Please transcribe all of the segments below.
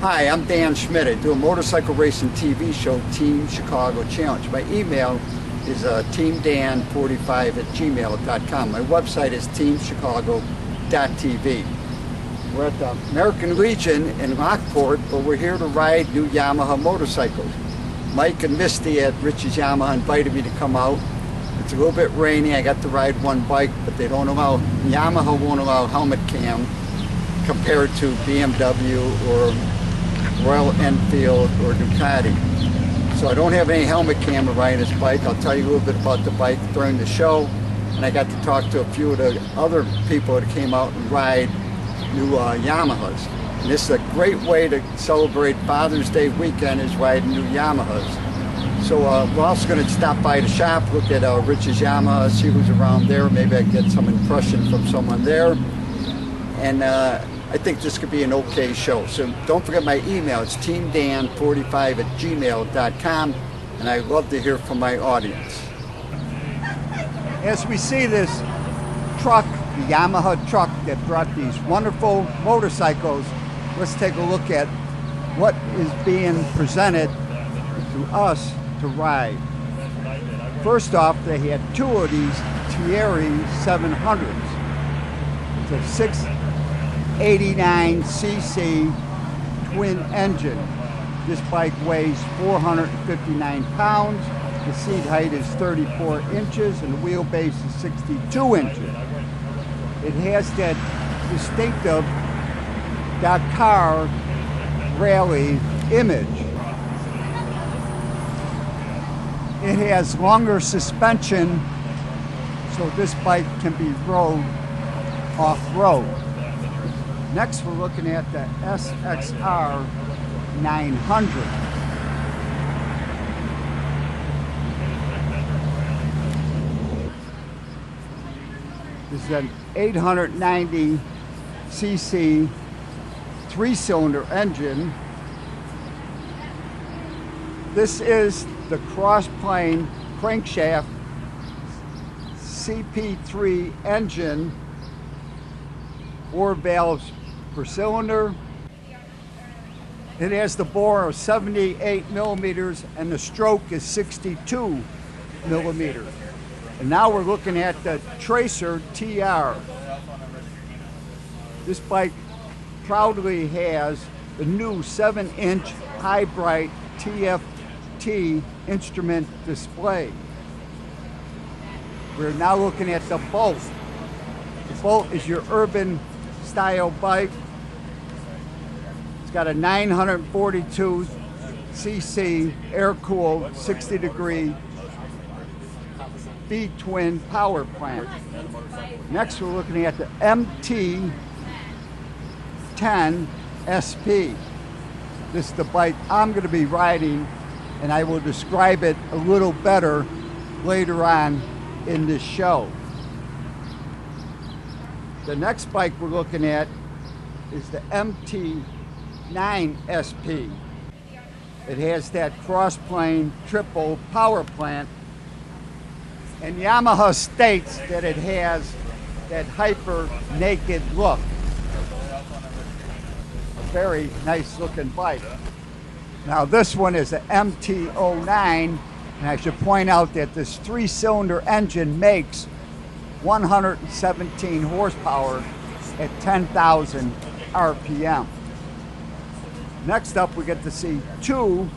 Hi, I'm Dan Schmitt. I do a motorcycle racing TV show, Team Chicago Challenge. My email is teamdan45@gmail.com. My website is teamchicago.tv. We're at the American Legion in Lockport, but we're here to ride new Yamaha motorcycles. Mike and Misty at Rich's Yamaha invited me to come out. It's a little bit rainy. I got to ride one bike, but they don't allow, Yamaha won't allow helmet cam compared to BMW or Royal Enfield or Ducati. So I don't have any helmet camera riding this bike. I'll tell you a little bit about the bike during the show. And I got to talk to a few of the other people that came out and ride new Yamahas. And this is a great way to celebrate Father's Day weekend, is riding new Yamahas. So we're also going to stop by the shop, look at Rich's Yamaha, see who's around there. Maybe I can get some impression from someone there. And I think this could be an okay show. So don't forget my email. It's teamdan45@gmail.com, and I love to hear from my audience. As we see this truck, the Yamaha truck that brought these wonderful motorcycles, let's take a look at what is being presented to us to ride. First off, they had two of these Thierry 700s. It's a 689cc twin engine. This bike weighs 459 pounds. The seat height is 34 inches and the wheelbase is 62 inches. It has that distinctive Dakar rally image. It has longer suspension, so this bike can be rode off-road. Next, we're looking at the SXR 900. This is an 890cc three-cylinder engine. This is the cross-plane crankshaft CP3 engine, 4 valves per cylinder. It has the bore of 78 millimeters and the stroke is 62 millimeters. And now we're looking at the Tracer TR. This bike proudly has the new 7-inch high bright TFT instrument display. We're now looking at the Bolt. The Bolt is your urban style bike. It's got a 942cc air-cooled 60-degree V-twin power plant. Next, we're looking at the MT-07 SP. This is the bike I'm going to be riding, and I will describe it a little better later on in this show. The next bike we're looking at is the MT-09 SP. It has that cross-plane triple power plant, and Yamaha states that it has that hyper naked look. A very nice looking bike. Now this one is the MT-09, and I should point out that this 3-cylinder engine makes 117 horsepower at 10,000 RPM. Next up, we get to see two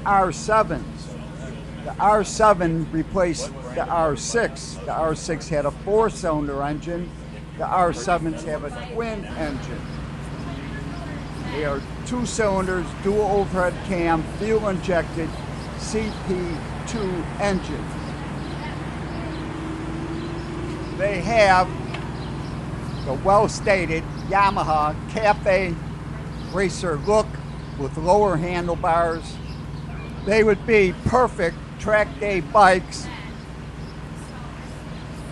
R7s. The R7 replaced the R6. The R6 had a 4-cylinder engine. The R7s have a twin engine. They are 2 cylinders, dual overhead cam, fuel injected CP2 engine. They have the well-stated Yamaha Cafe Racer look with lower handlebars. They would be perfect track day bikes.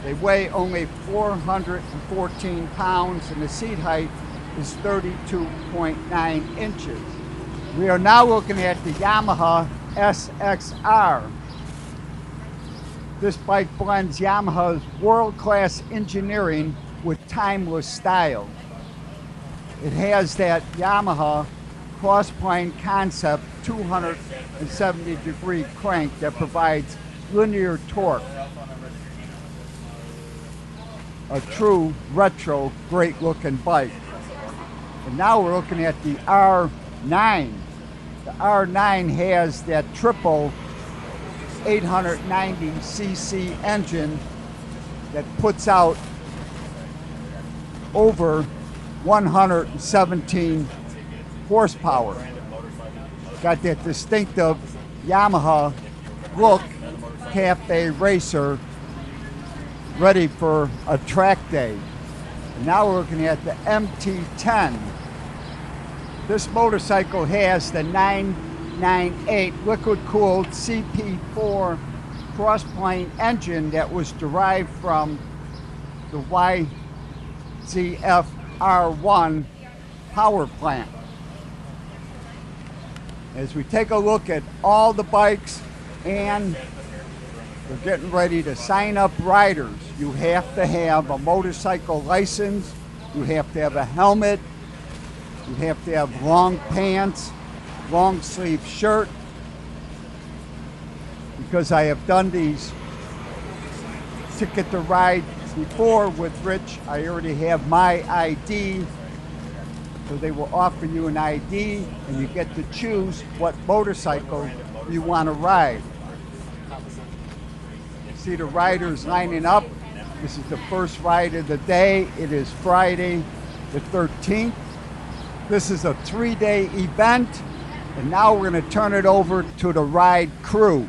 They weigh only 414 pounds and the seat height is 32.9 inches. We are now looking at the Yamaha SXR. This bike blends Yamaha's world-class engineering with timeless style. It has that Yamaha cross-plane concept 270-degree crank that provides linear torque. A true retro, great-looking bike. And now we're looking at the R9. The R9 has that triple 890cc engine that puts out over 117 horsepower. Got that distinctive Yamaha look, cafe racer, ready for a track day. And now we're looking at the MT-10. This motorcycle has the 998 liquid-cooled CP4 cross-plane engine that was derived from the YZF-R1 power plant. As we take a look at all the bikes, and we're getting ready to sign up riders, you have to have a motorcycle license, you have to have a helmet, you have to have long pants, long sleeve shirt. Because I have done these ticket to ride before with Rich, I already have my ID. So they will offer you an ID and you get to choose what motorcycle you want to ride. See the riders lining up. This is the first ride of the day. It is Friday the 13th. This is a 3-day event, and now we're going to turn it over to the ride crew.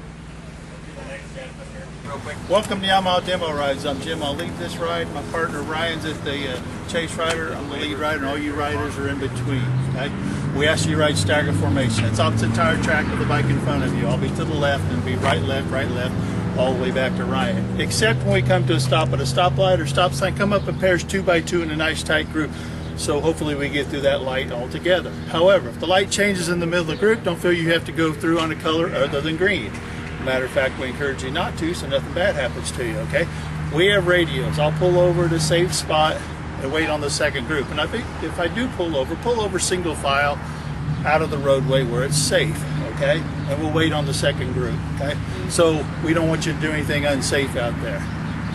Welcome to Yamaha Demo Rides. I'm Jim. I'll lead this ride. My partner Ryan's at the chase rider. I'm the lead rider, and all you riders are in between. Okay? We ask you to ride stagger formation. It's opposite tire track of the bike in front of you. I'll be to the left and be right, left, all the way back to Ryan. Except when we come to a stop at a stoplight or stop sign, come up in pairs 2x2 in a nice tight group. So hopefully we get through that light all together. However, if the light changes in the middle of the group, don't feel you have to go through on a color other than green. Matter of fact, we encourage you not to, so nothing bad happens to you, okay? We have radios. I'll pull over to a safe spot and wait on the second group. And I think if I do pull over single file out of the roadway where it's safe, okay? And we'll wait on the second group, okay? So we don't want you to do anything unsafe out there.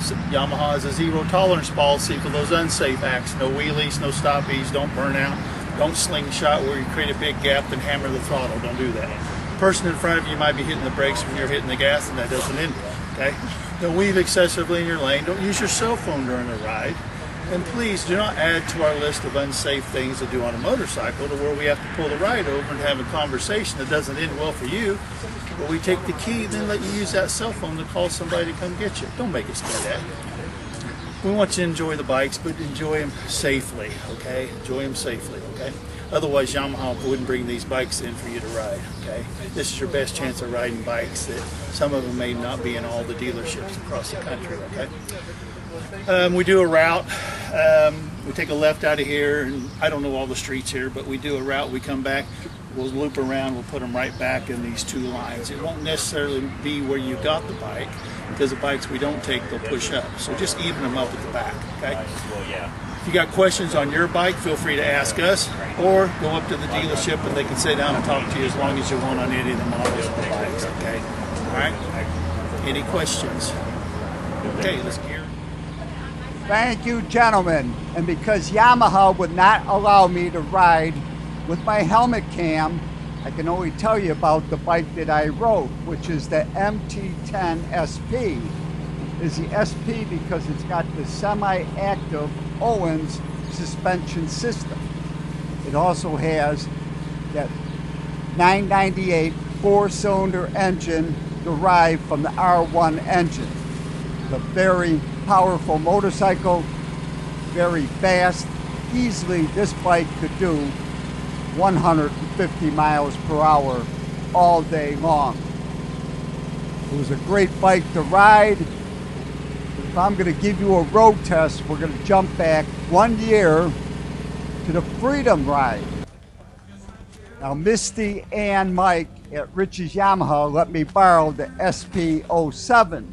So Yamaha has a zero tolerance policy for those unsafe acts. No wheelies, no stoppies, don't burn out, don't slingshot where you create a big gap and hammer the throttle. Don't do that. The person in front of you might be hitting the brakes when you're hitting the gas, and that doesn't end well, okay? Don't weave excessively in your lane. Don't use your cell phone during a ride. And please do not add to our list of unsafe things to do on a motorcycle to where we have to pull the ride over and have a conversation that doesn't end well for you. But we take the key and then let you use that cell phone to call somebody to come get you. Don't make us do that. We want you to enjoy the bikes, but enjoy them safely, okay? Enjoy them safely, okay? Otherwise, Yamaha wouldn't bring these bikes in for you to ride, okay? This is your best chance of riding bikes that some of them may not be in all the dealerships across the country, okay? We do a route. We take a left out of here, and I don't know all the streets here, but we do a route. We come back, we'll loop around, we'll put them right back in these two lines. It won't necessarily be where you got the bike, because the bikes we don't take, they'll push up. So just even them up at the back, okay? If you got questions on your bike, feel free to ask us, or go up to the dealership and they can sit down and talk to you as long as you want on any of the models of the bikes, okay? All right? Any questions? Okay, let's gear. Thank you, gentlemen. And because Yamaha would not allow me to ride with my helmet cam, I can only tell you about the bike that I rode, which is the MT-10 SP. It's the SP because it's got the semi-active Owens suspension system. It also has that 998 four-cylinder engine derived from the R1 engine. It's a very powerful motorcycle, very fast. Easily this bike could do 150 miles per hour all day long. It was a great bike to ride. If I'm going to give you a road test, we're going to jump back 1 year to the Freedom Ride. Now Misty and Mike at Rich's Yamaha let me borrow the SP-07.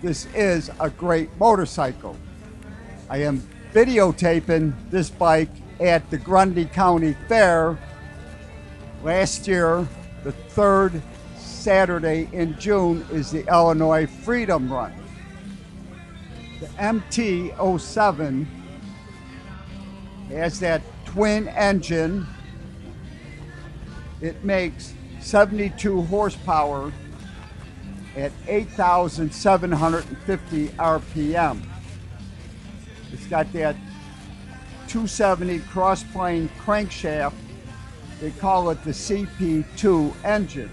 This is a great motorcycle. I am videotaping this bike at the Grundy County Fair Last year, the third Saturday in June is the Illinois Freedom Run. The MT-07 has that twin engine. It makes 72 horsepower at 8,750 RPM. It's got that 270 cross-plane crankshaft. They call it the CP2 engine.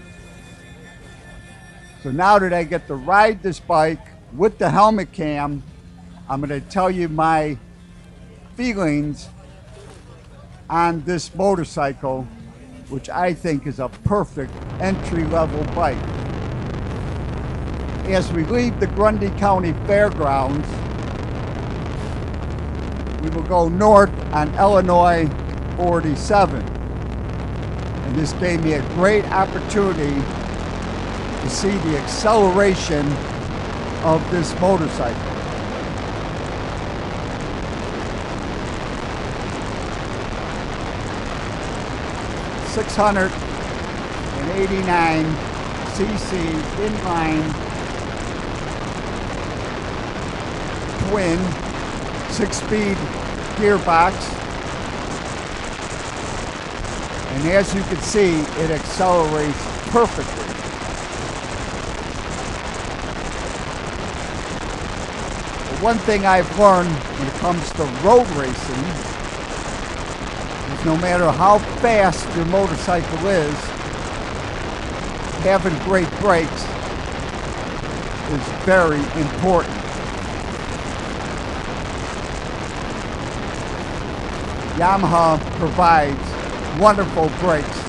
So now that I get to ride this bike with the helmet cam, I'm going to tell you my feelings on this motorcycle, which I think is a perfect entry-level bike. As we leave the Grundy County Fairgrounds, we will go north on Illinois 47. And this gave me a great opportunity to see the acceleration of this motorcycle. .689 cc inline twin 6-speed gearbox, and as you can see, it accelerates perfectly. But one thing I've learned when it comes to road racing is no matter how fast your motorcycle is, having great brakes is very important. Yamaha provides wonderful brakes,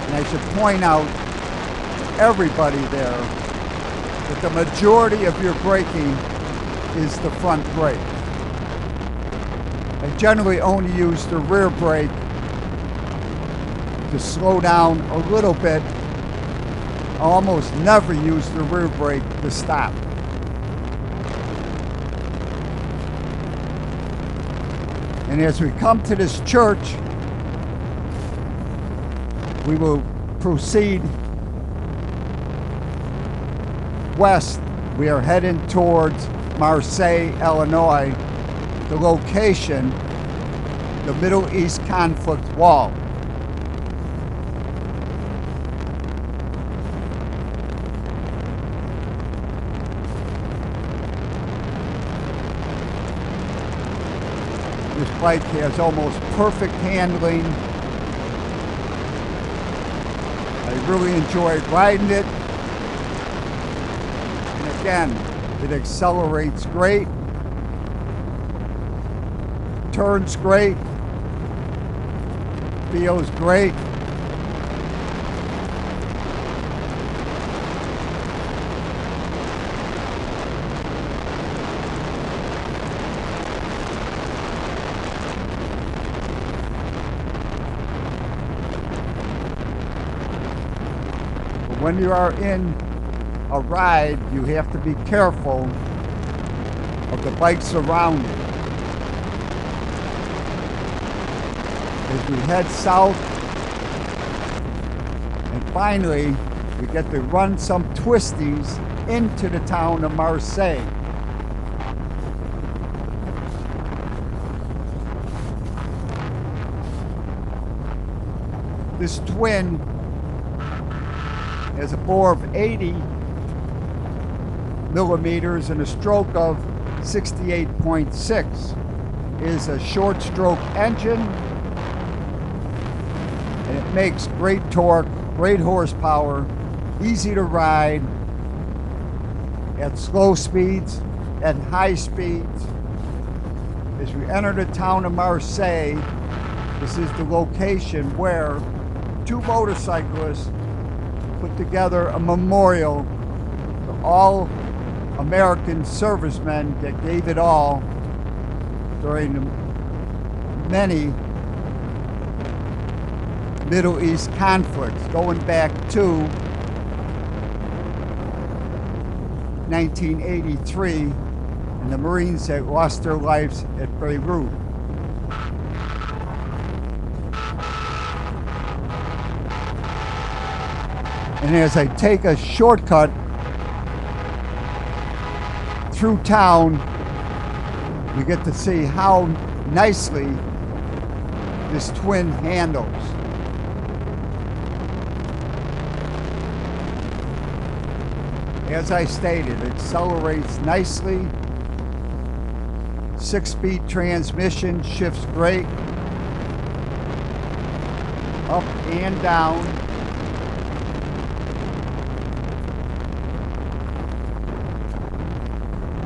and I should point out to everybody there that the majority of your braking is the front brake. I generally only use the rear brake to slow down a little bit. I almost never use the rear brake to stop. And as we come to this church, we will proceed west. We are heading towards Marseille, Illinois, the location, the Middle East conflict wall. This bike has almost perfect handling. I really enjoyed riding it. And again, it accelerates great, turns great, feels great. When you are in a ride, you have to be careful of the bikes around you. As we head south, and finally, we get to run some twisties into the town of Marseille. This twin has a bore of 80 millimeters and a stroke of 68.6. It is a short stroke engine, and it makes great torque, great horsepower, easy to ride at slow speeds and high speeds. As we enter the town of Marseille, this is the location where two motorcyclists put together a memorial to all American servicemen that gave it all during the many Middle East conflicts, going back to 1983, and the Marines that lost their lives at Beirut. And as I take a shortcut through town, you get to see how nicely this twin handles. As I stated, it accelerates nicely, 6-speed transmission, shifts great, up and down.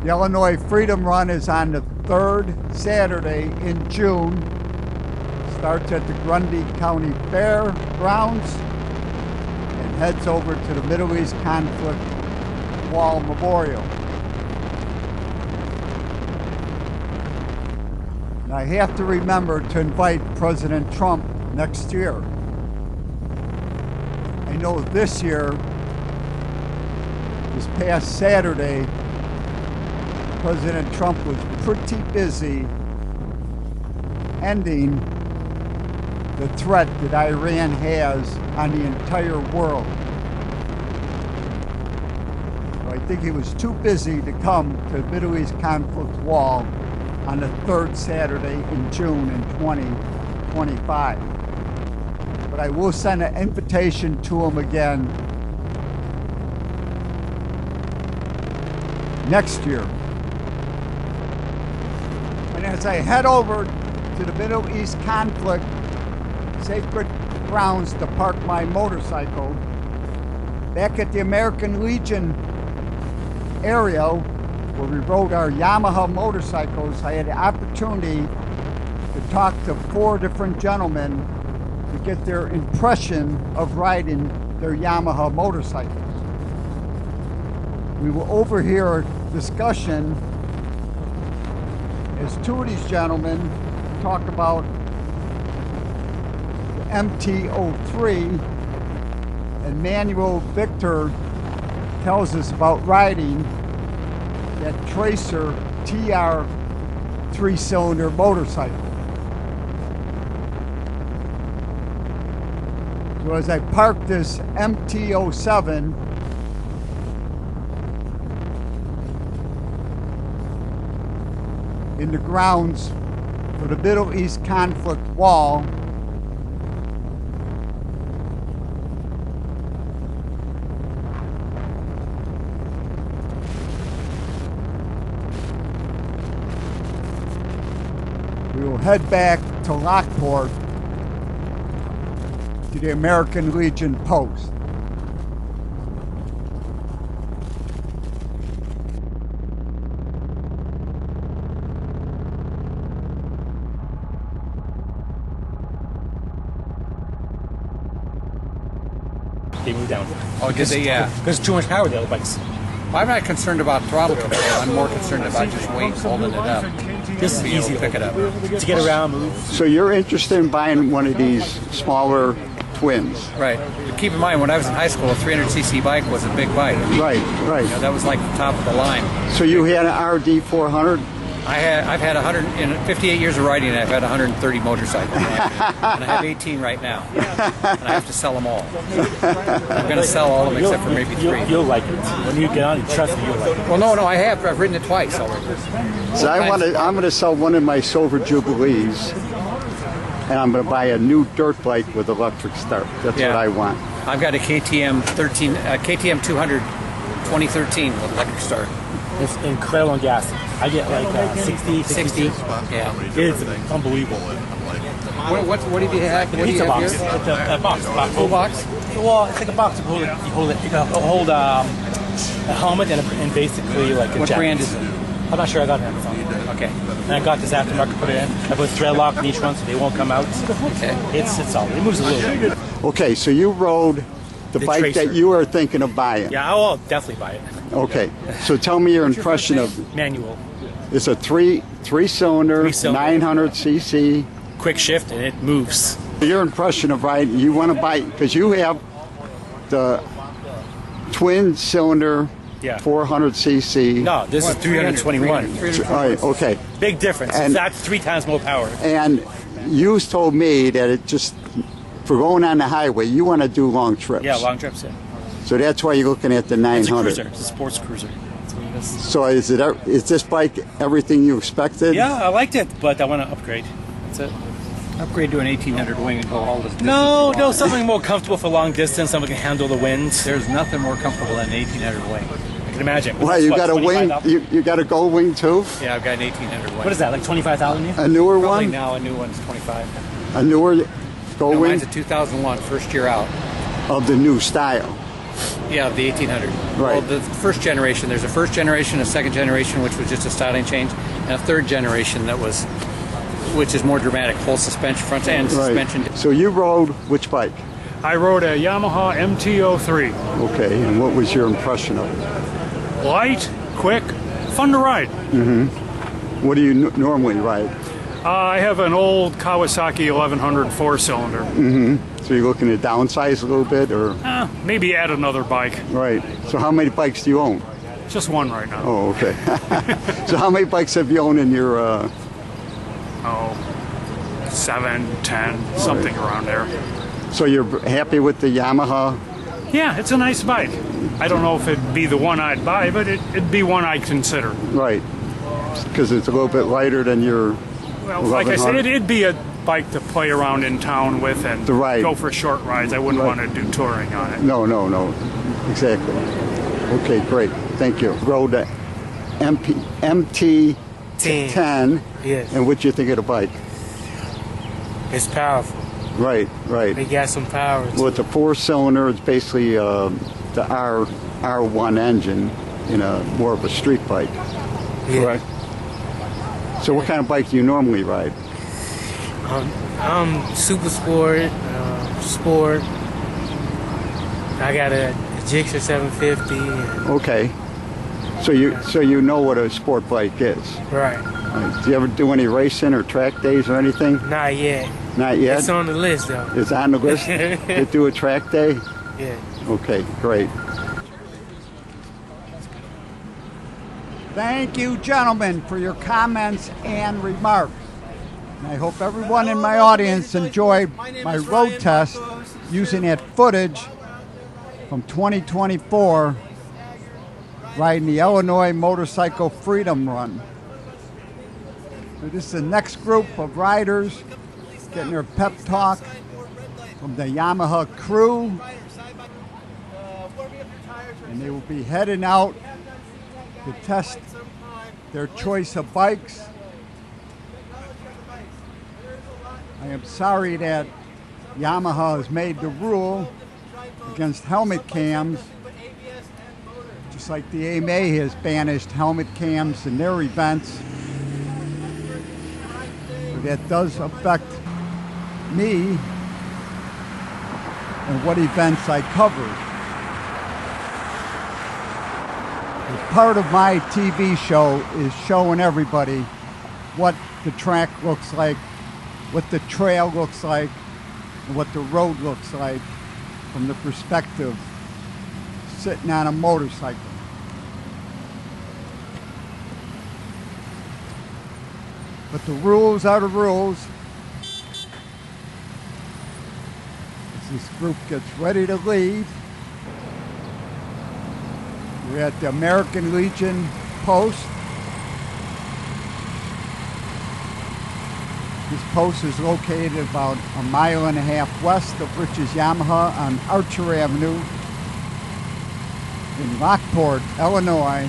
The Illinois Freedom Run is on the 3rd Saturday in June. Starts at the Grundy County Fair grounds and heads over to the Middle East Conflict Wall Memorial. And I have to remember to invite President Trump next year. I know this year, this past Saturday, President Trump was pretty busy ending the threat that Iran has on the entire world. I think he was too busy to come to the Middle East Conflict Wall on the 3rd Saturday in June in 2025. But I will send an invitation to him again next year. And as I head over to the Middle East Conflict sacred grounds to park my motorcycle, back at the American Legion area where we rode our Yamaha motorcycles, I had the opportunity to talk to 4 different gentlemen to get their impression of riding their Yamaha motorcycles. We will overhear a discussion as 2 of these gentlemen talk about the MT-03, and Manuel Vigeer tells us about riding that Tracer TR 3-cylinder motorcycle. So as I park this MT-07, in the grounds for the Middle East Conflict Wall, we will head back to Lockport to the American Legion post. They moved down. Oh, did they? Yeah. Because too much power, the other bikes. Well, I'm not concerned about throttle control. I'm more concerned about just weight holding it up. This is Being able easy to pick it up. to get around, move. So you're interested in buying one of these smaller twins? Right. But keep in mind, when I was in high school, a 300cc bike was a big bike. Right, right. You know, that was like the top of the line. So you had an RD 400? I've had 100 in 58 years of riding. I've had 130 motorcycles, and I have 18 right now, and I have to sell them all. I'm going to sell all of them except for maybe 3. You'll like it. When you get on it, trust me, you'll like it. Well, no, I have. I've ridden it twice already. So I'm going to sell one of my Silver Jubilees, and I'm going to buy a new dirt bike with electric start. That's what I want. I've got a KTM 200 2013 with electric start. It's incredible on gas. I get like 60. Yeah. It's unbelievable. What did you have? What do It's you a have box. here? It's a box. Full box? Well, it's like a box. You can hold a helmet and basically like a What jacket. brand is it? I'm not sure. I got it on Amazon. Okay. And I got this aftermarket, put it in. I put thread lock in each one so they won't come out. Okay. It's solid. It moves a little bit. Okay, so you rode the bike Tracer. that you are thinking of buying. Yeah, I'll definitely buy it. Okay, so tell me your impression of. Manual. It's a three-cylinder, 900cc. Quick shift and it moves. Your impression of riding, you want to buy, because you have the twin-cylinder, 400cc. No, this is 321. All right, okay. Big difference. And- That's 3 times more power. And you told me that it just, for going on the highway, you want to do long trips. Yeah, long trips. Yeah. So that's why you're looking at the 900. It's a cruiser. It's a sports cruiser. That's what it is. So is this bike everything you expected? Yeah, I liked it, but I want to upgrade. That's it. Upgrade to an 1800 wing and go all this distance. No, something more comfortable for long distance, something that can handle the winds. There's nothing more comfortable than an 1800 wing. I can imagine. Why, you got a wing? You got a gold wing too? Yeah, I've got an 1800 wing. What is that, like 25,000? A newer Probably one? now a new one's 25. A newer gold No, wing? mine's a 2001, first year out. Of the new style. Yeah, the 1800. Right. Well, the first generation, there's a first generation, a second generation, which was just a styling change, and a third generation which is more dramatic, whole suspension, front end suspension. So you rode which bike? I rode a Yamaha MT-03. Okay, and what was your impression of it? Light, quick, fun to ride. What do you normally ride? I have an old Kawasaki 1100 4-cylinder. So you're looking to downsize a little bit, or? Maybe add another bike. Right. So how many bikes do you own? Just one right now. Oh, okay. So how many bikes have you owned in your... 7, 10, something around there. So you're happy with the Yamaha? Yeah, it's a nice bike. I don't know if it'd be the one I'd buy, but it'd be one I'd consider. Right. Because it's a little bit lighter than your... Well, like I said, 1100. it'd be a bike to play around in town with and To ride. go for short rides. I wouldn't want to do touring on it. No. Exactly. Okay, great. Thank you. Rode the MT-10. Yes. And what do you think of the bike? It's powerful. Right. They got some power. Well, it's a 4-cylinder. It's basically the R1 engine in a more of a street bike. Correct. So what kind of bike do you normally ride? Super sport, sport. I got a Gixxer 750. Okay. So you know what a sport bike is. Right. Do you ever do any racing or track days or anything? Not yet. Not yet? It's on the list though. It's on the list? You do a track day? Yeah. Okay, great. Thank you, gentlemen, for your comments and remarks. And I hope everyone in my audience enjoyed my road test using that footage from 2024 riding the Illinois Motorcycle Freedom Run. So this is the next group of riders getting their pep talk from the Yamaha crew. And they will be heading out to test their choice of bikes. I am sorry that Yamaha has made the rule against helmet cams, just like the AMA has banished helmet cams in their events. But that does affect me and what events I cover. Part of my TV show is showing everybody what the track looks like, what the trail looks like, and what the road looks like from the perspective sitting on a motorcycle. But the rules are the rules. As this group gets ready to leave, we're at the American Legion post. This post is located about 1.5 miles west of Rich's Yamaha on Archer Avenue in Lockport, Illinois.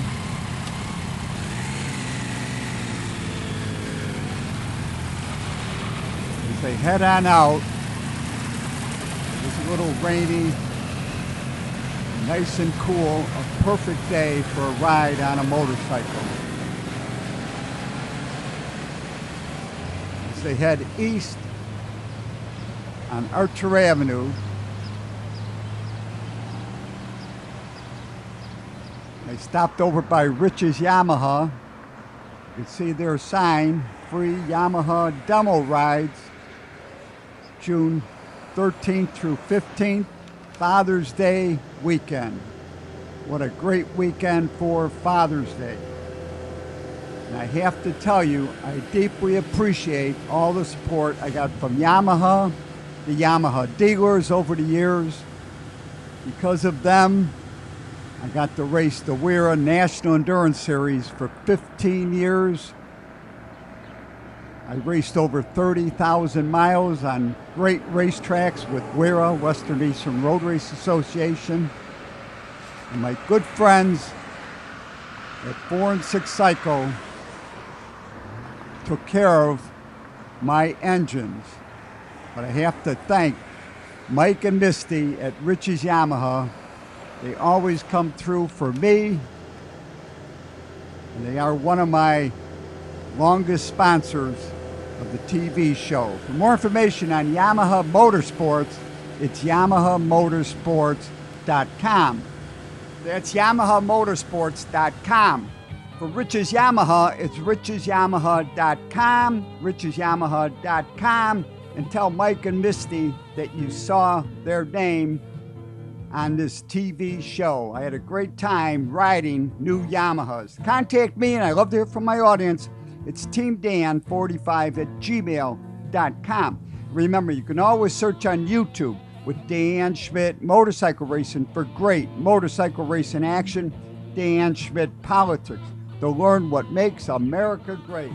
As they head on out, it's a little rainy, nice and cool, a perfect day for a ride on a motorcycle. As they head east on Archer Avenue, they stopped over by Rich's Yamaha. You can see their sign, free Yamaha demo rides, June 13th through 15th. Father's Day weekend. What a great weekend for Father's Day. And I have to tell you, I deeply appreciate all the support I got from Yamaha, the Yamaha dealers over the years, Because of them, I got to race the WERA National Endurance Series for 15 years. I raced over 30,000 miles on great racetracks with WERA, Western Eastern Road Race Association. And my good friends at 4 and 6 Cycle took care of my engines. But I have to thank Mike and Misty at Rich's Yamaha. They always come through for me, and they are one of my longest sponsors of the TV show. For more information on Yamaha Motorsports, it's YamahaMotorsports.com. That's YamahaMotorsports.com. For Rich's Yamaha, it's Rich'sYamaha.com, Rich'sYamaha.com, and tell Mike and Misty that you saw their name on this TV show. I had a great time riding new Yamahas. Contact me, and I love to hear from my audience. It's teamdan45@gmail.com. Remember, you can always search on YouTube with Dan Schmitt Motorcycle Racing for great motorcycle racing action, Dan Schmitt Politics, to learn what makes America great.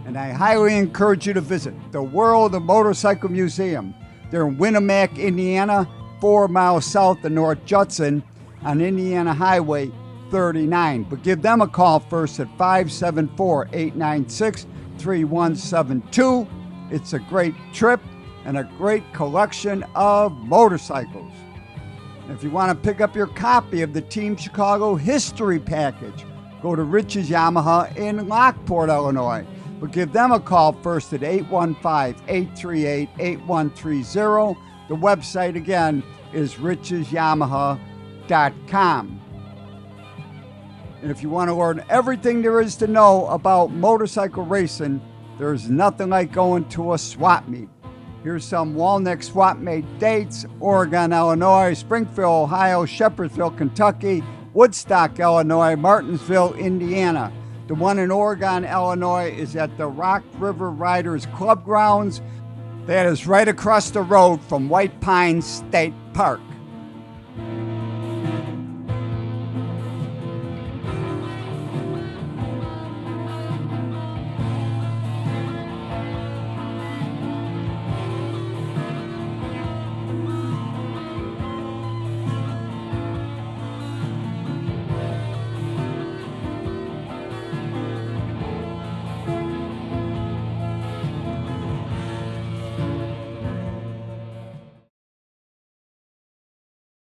And I highly encourage you to visit the World of Motorcycle Museum. They're in Winamac, Indiana, 4 miles south of North Judson on Indiana Highway 39. But give them a call first at 574-896-3172. It's a great trip and a great collection of motorcycles. And if you want to pick up your copy of the Team Chicago History Package, go to Rich's Yamaha in Lockport, Illinois. But give them a call first at 815-838-8130. The website, again, is Rich'sYamaha.com. And if you want to learn everything there is to know about motorcycle racing, there's nothing like going to a swap meet. Here's some Walnut swap meet dates: Oregon, Illinois; Springfield, Ohio; Shepherdsville, Kentucky; Woodstock, Illinois; Martinsville, Indiana. The one in Oregon, Illinois is at the Rock River Riders Club grounds. That is right across the road from White Pine State Park.